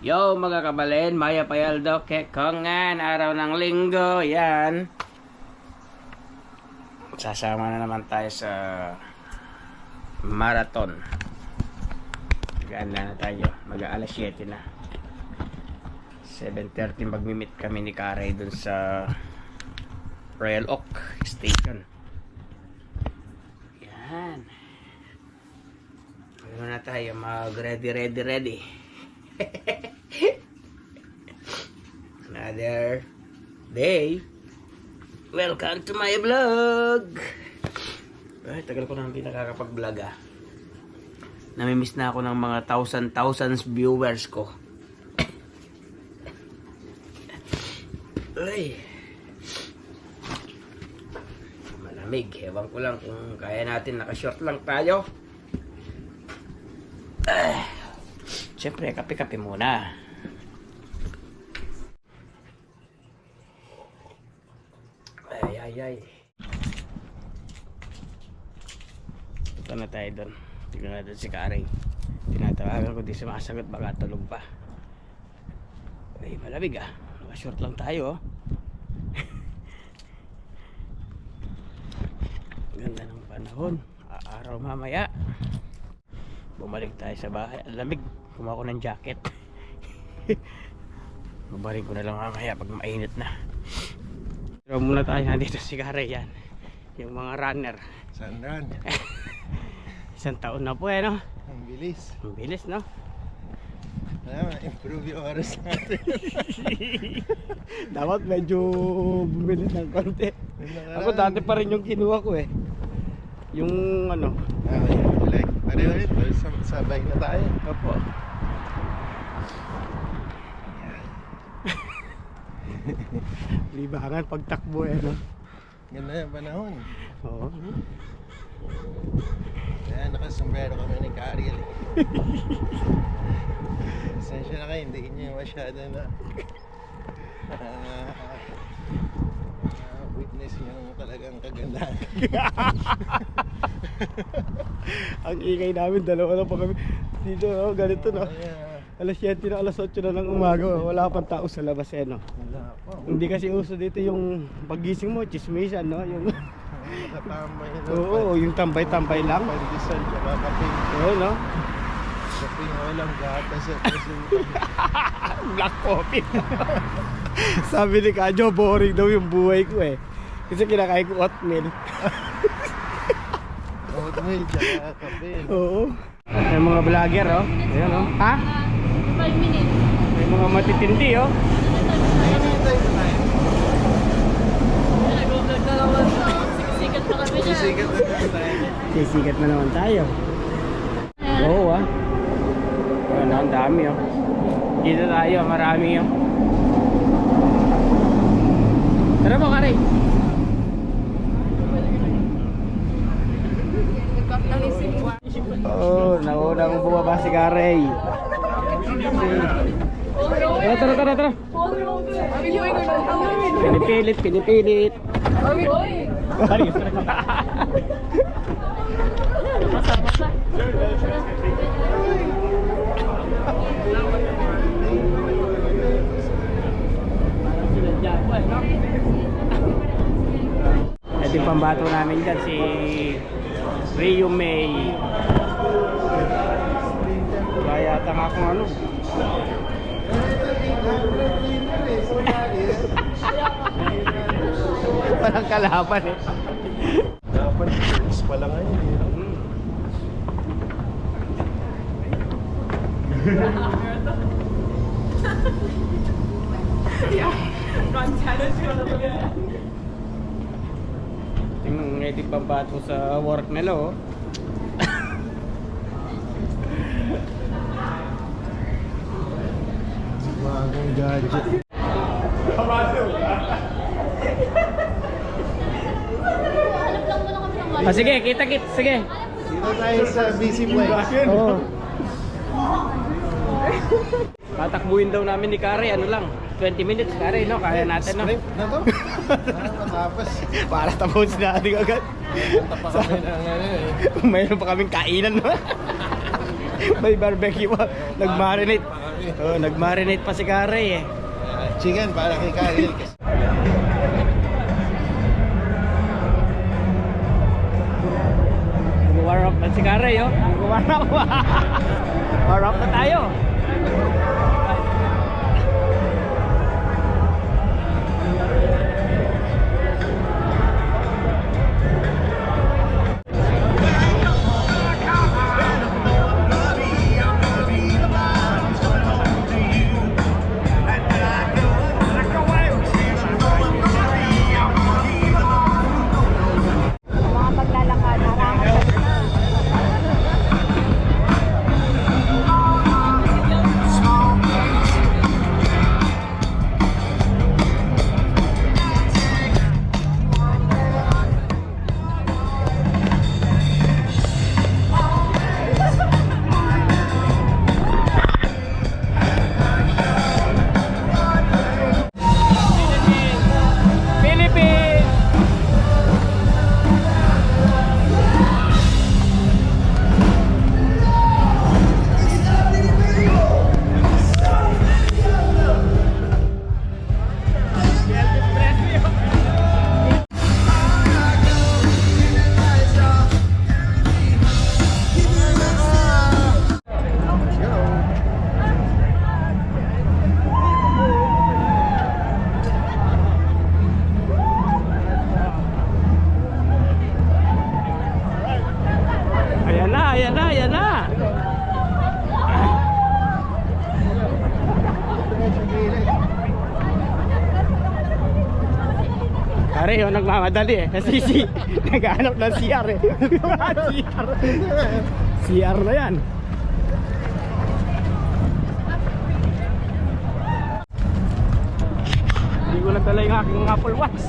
Yo mga kabalin, Maya Payaldo, Kekongan, araw ng linggo, yan. Sasama na naman tayo sa marathon. Ganda na tayo, mag-aalas 7 na. 7:30 magmi-meet kami ni Karay dun sa Royal Oak Station. Yan. Ano na tayo, mag-ready. Another day. Welcome to my vlog. Ay, tagal ko na hindi nakakapag-vlog ah. Namimiss na ako ng mga thousands viewers ko. Ay. Malamig. Ewan ko lang kung kaya natin, naka-short lang tayo. Siyempre, kape-kape muna. Ay. Punta na tayo doon. Tignan natin si Karay. Tinatawagan ko, di sumasagot, baka tulog pa. Ay, malamig ah. Naka-short lang tayo. Ganda ng panahon. Araw mamaya. Bumalik tayo sa bahay. Ang lamig. Kumuha ko ng jacket. Babaring ko na lang mamaya pag mainit na. Pero muna tayo, nandito si Karay yan. Yung mga runner. Saan run? Isang taon na po eh, no? Ang bilis. Ang bilis, no? Improve yung oras natin. Dapat medyo bumili ng konti. Ako dati pa rin yung kinuha ko eh. Yung ano. Like, pareho rin. Sabay na tayo. Opo. Libangan pagtakbo eh, no? Ganda yung panahon. Oo. Kaya nakasombrero kami ni Kariel. Sensya na kayo, hindi nyo masyado na witness yung talagang kagandahan. Ang ingay namin, dalawa na pa kami dito, no? Ganito, no? Alas 7 na, alas 8 na ng umaga, wala pang tao sa labas eh, no? Wala pa. Hindi kasi uso dito yung pagising mo, chismisan, no? Yung Nakatambay na. oo, yung tambay-tambay lang. Pandesal, tsaka kape. Oo, no? Kape na walang gatas at Black coffee. Sabi ni Kadyo, boring daw yung buhay ko eh. Kasi kinakain ko oatmeal. oatmeal, tsaka kape. Oo. May mga vlogger, oh. Ayan, oh. Ha? 5 minutes. May mga matitindi, oh. Nag-vlog na naman. Sikat pa kami niya. Sikat na tayo. Sisikat na naman tayo. Oo, ah. Ano, ang dami, oh. Dito tayo, marami, oh. Tara mo, Karay. Oh, nauna kong bumaba si Karay. Tara. Pinipilit. Ito yung pambato namin dyan, si Rio May. Kaya tanga kung ano. Walang kalaban eh. Dapat first pa lang ngayon. Tingnan nga yung pambato sa work nila, oh. Bagong gadget. Ah, sige, kita-kit, sige. Dito tayo sa Busy Boy. Oo. Tatakbuhin daw namin ni Karay, ano lang, 20 minutes, Karay, no? Kaya natin, no? Sprint na to? Matapos. Para tapos natin agad. Tapak kami ng ano eh. Mayroon pa kaming kainan, no? May barbecue pa. Nag-marinate. Oh, nag-marinate pa si Kare eh. Chicken para kay Karel. Nag-warm up na si Kare, oh. Nag-warm up. Warm up na tayo. Mga paglalakad, harangan sa Philippines! Ayan na, ayan na, ayan na. Pare, yung nagmamadali eh. Nasisi. Naghahanap ng CR eh. CR. CR na yan. Hindi ko nagdala yung aking Apple Watch.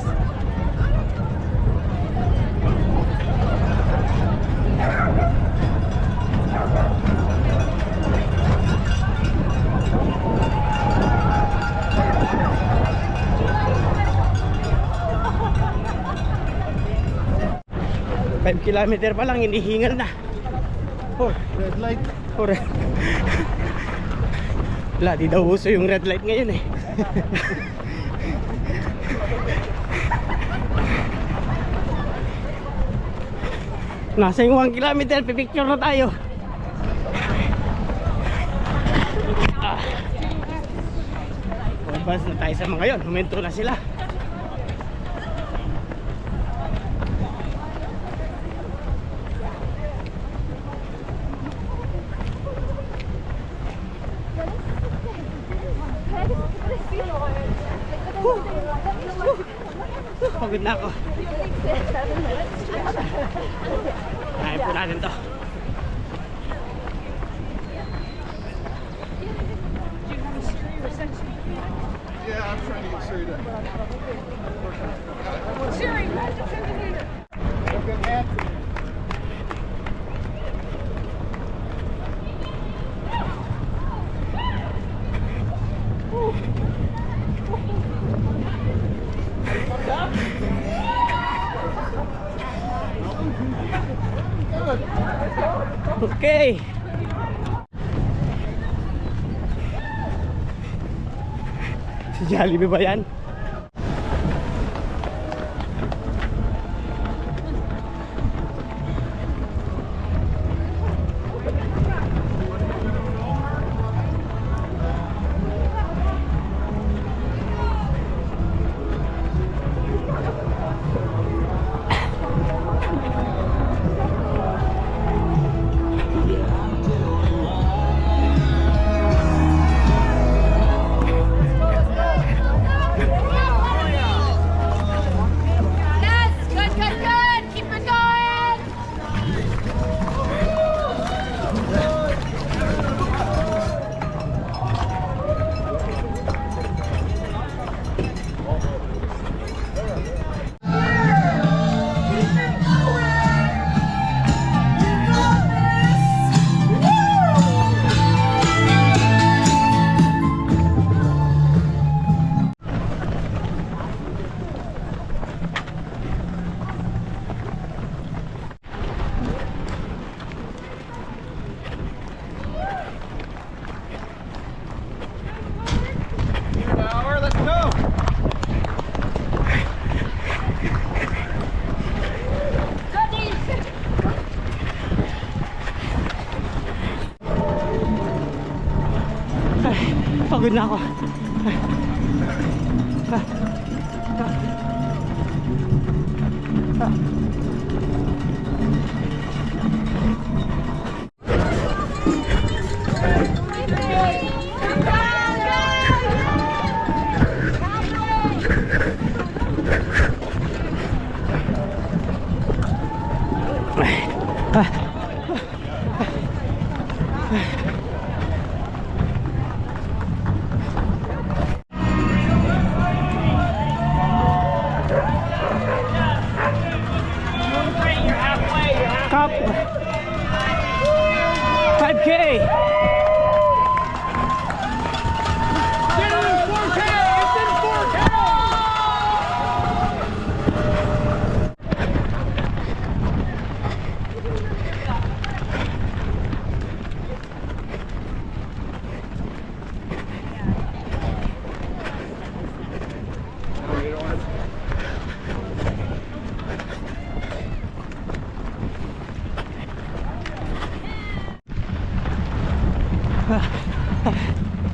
Five kilometer pa lang, hinihingal na. Oh, Red light. oh, wala, di daw uso yung red light ngayon eh. Nasa yung 1 kilometer, pipicture na tayo. Advance na tayo sa mga yon, huminto na sila. Pagod na ako. Kaya po natin to. Yeah, I'm trying to get straight up. Look at Anthony. Okay. Si Jollibee ba yan? Pagod na ako. Cup 5K.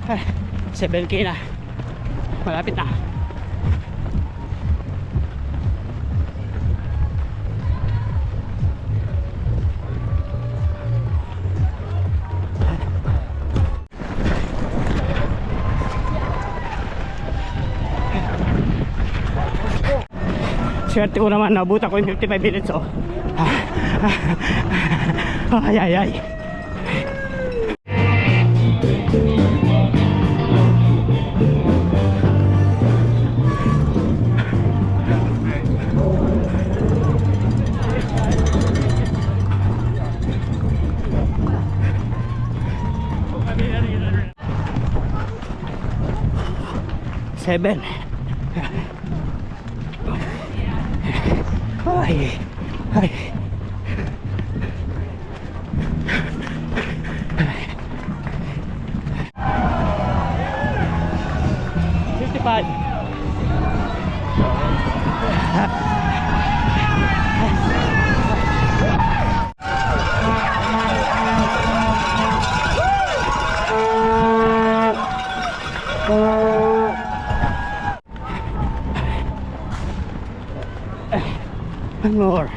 Ay, 7K na. Malapit na. Swerte ko naman, nabutan ko yung 55 minutes oh. Ay ay ay. Seven. Ay, ay. One more.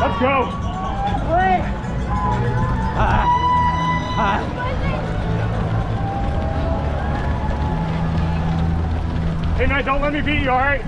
Let's go. Hey, Knight, don't let me beat you, all right?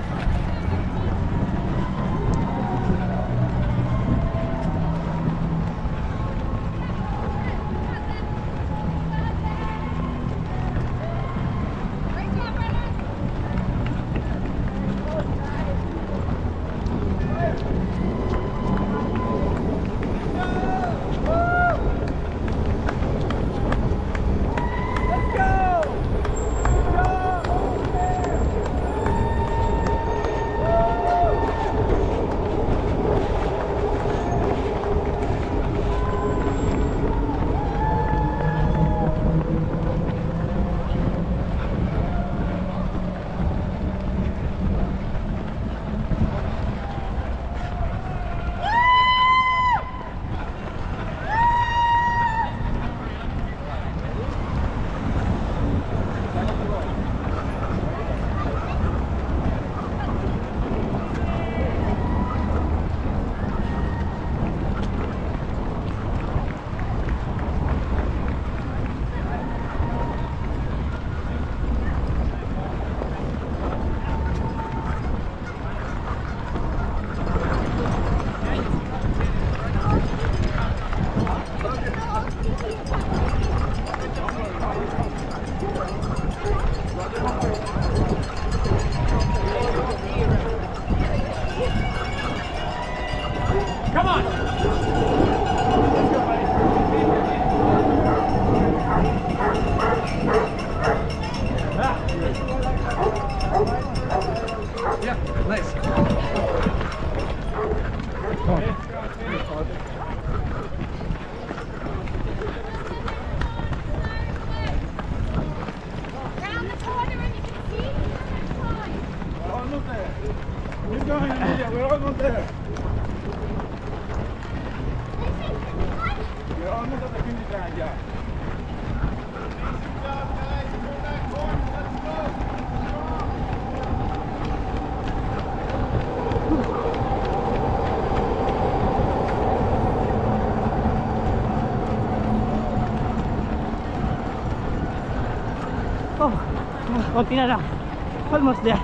Oh, konti na lang. Almost there.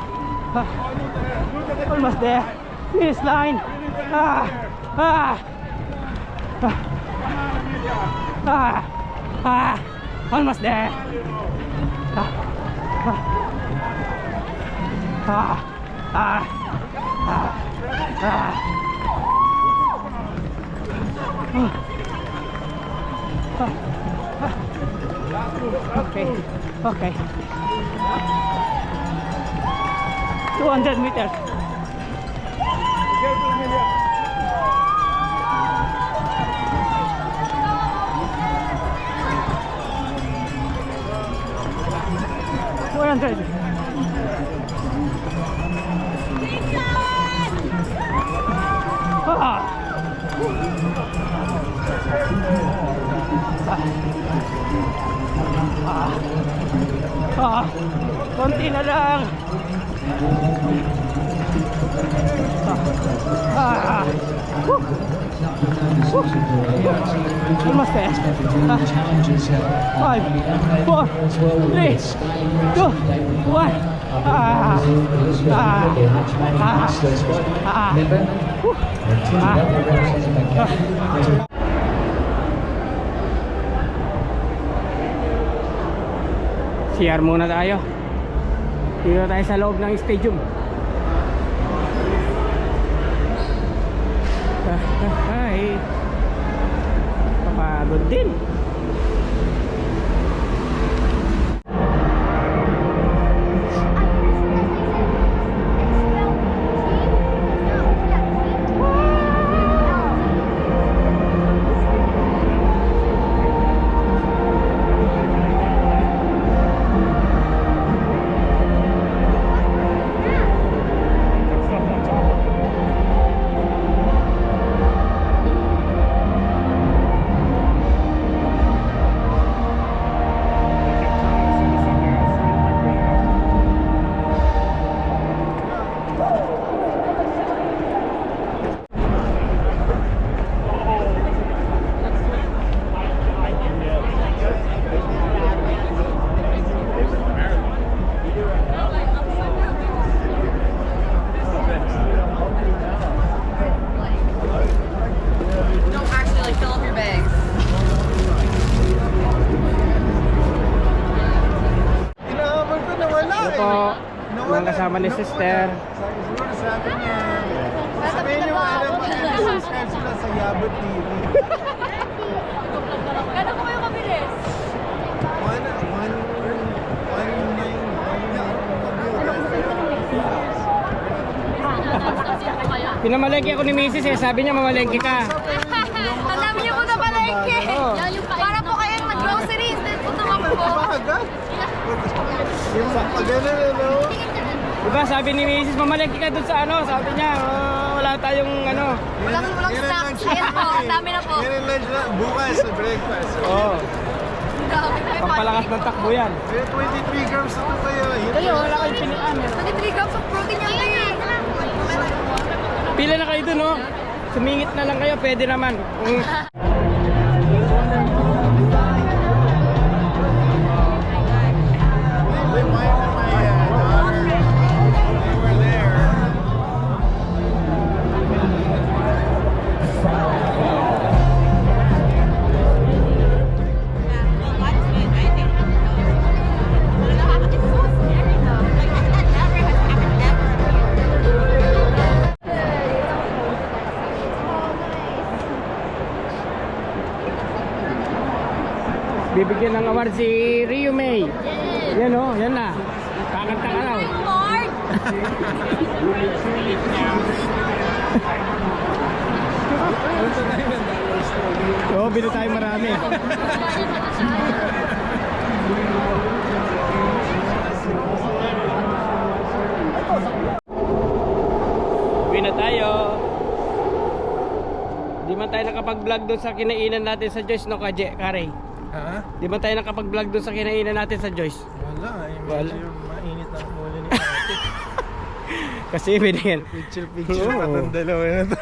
Almost there. Finish line. Almost there. Okay. Okay. 200 meters. Konti na lang. Almost there. 5, 4, 3, 2, 1. CR muna tayo. Dito tayo sa loob ng stadium. Ay, papagod din. Mga kasama ni sister. Siguro sabi niya, sabihin niyo alam mo, subscribe sila sa Yabot TV. Kailan ko kayo kabilis? 1,990. Pinamalengke ako ni Mrs. eh. Sabi niya mamalengke ka. Ang dami niyo po na palengke. Oo. Para po kayong mag-groceries. Then po naman po. Agad? Yung pag gano'n, ano? Diba sabi ni Mrs. mamalengke ka dun sa ano. Sabi niya wala tayong ano. Walang snacks. Ayan po, ang dami na po. Yan ang lunch na, bukas sa breakfast. Oo. Dami po yung Pampalakas ng takbo yan. May 23 grams na ito kayo. Kayo wala kayong pinian. 23 grams of protein yan kayo. Pila na kayo dun oh. Sumingit na lang kayo. Pwede naman. Bibigyan ng award si Rio May. Yan o, yan na. Kakanta ka raw. Lord! Oo, bili tayo marami. Uwi na tayo. Di man tayo nakapag-vlog doon sa kinainan natin sa Joyce, no, Kare? Ha? Di ba tayo nakapag-vlog doon sa kinainan natin sa Joyce? Wala eh. Wala. Medyo mainit ang ulo ni ate. Kasi binigyan. Picture Oo. patang dalawa na to.